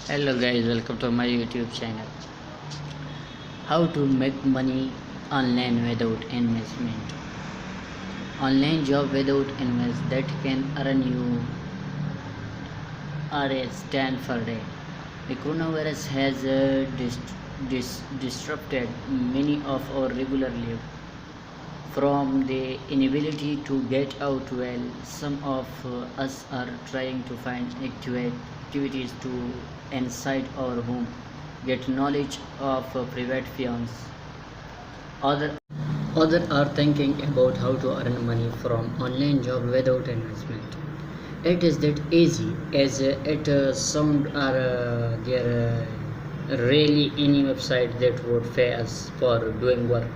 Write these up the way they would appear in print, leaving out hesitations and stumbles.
Hello guys, welcome to my YouTube channel. How to make money online without investment. Online job without invest that can earn you stand per day. The coronavirus has disrupted many of our regular life. From the inability to get out well, some of us are trying to find activities to inside our home, get knowledge of private firms. Other Others are thinking about how to earn money from online job without investment. It is that easy as it sound are there really any website that would pay us for doing work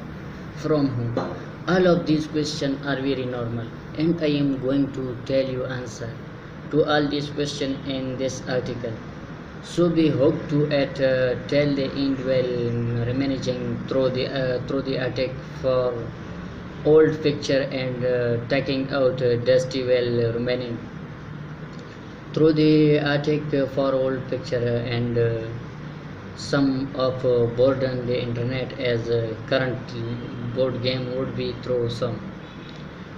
from home? All of these questions are very normal, and I am going to tell you answer to all these questions in this article. So be hooked to it till the end while managing through the attic for old picture and taking out dusty while remaining through the attic for old picture and some of boredom the internet as current board game would be through some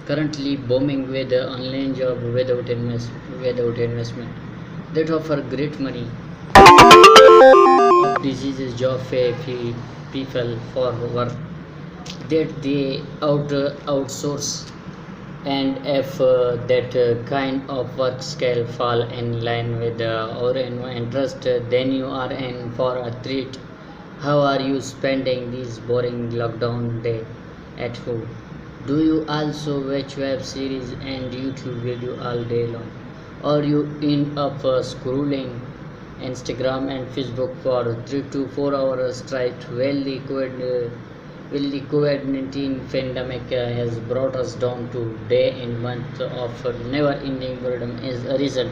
currently booming with online job without investment that offer great money diseases job people for work that they outsource, and if that kind of work scale fall in line with our interest, then you are in for a treat. How are you spending this boring lockdown day at home? Do you also watch web series and YouTube video all day long, or you end up scrolling Instagram and Facebook for 3 to 4 hours straight? Well, the COVID-19 pandemic has brought us down to day and month of never-ending boredom. As a result,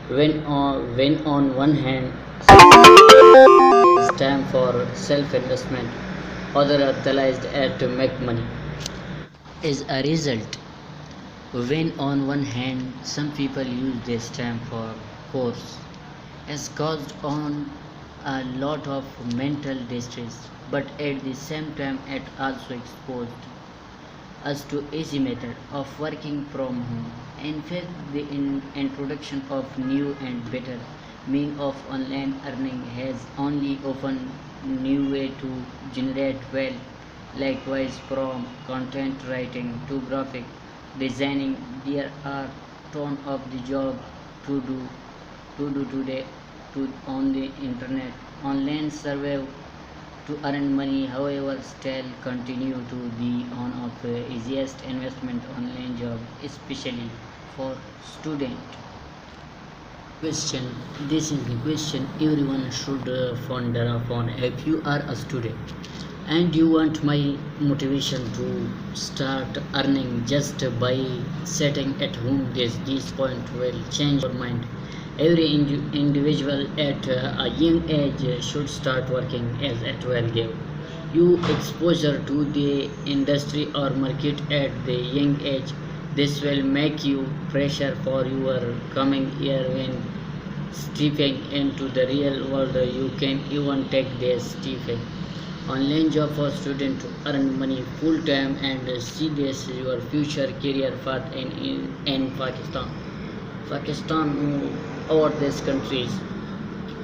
when on one hand it's time for self-investment, other are utilized to make money. As a result, when on one hand some people use this time for course, has caused on a lot of mental distress, but at the same time it also exposed us to easy method of working from home. In fact, the introduction of new and better means of online earning has only opened new way to generate wealth. Likewise, from content writing to graphic designing, there are ton of the job to do today on the internet. Online survey to earn money, however, still continue to be one of the easiest investment online job, especially for student. Question: this is the question everyone should ponder upon. If you are a student and you want my motivation to start earning just by sitting at home, this point will change your mind. Every individual at a young age should start working as it will give you exposure to the industry or market at the young age. This will make you pressure for your coming year when stepping into the real world. You can even take this stepping online job for students to earn money full time and see this your future career path in Pakistan or these countries.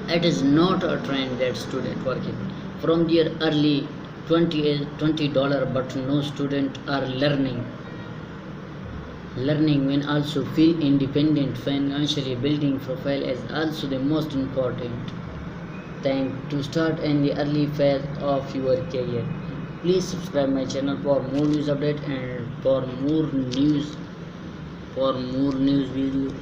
It is not a trend that students working from their early 20 $20, but no student are learning when also feel independent financially. Building profile is also the most important thing to start in the early phase of your career. Please subscribe my channel for more news update and for more news video,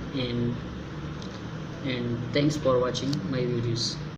and thanks for watching my videos.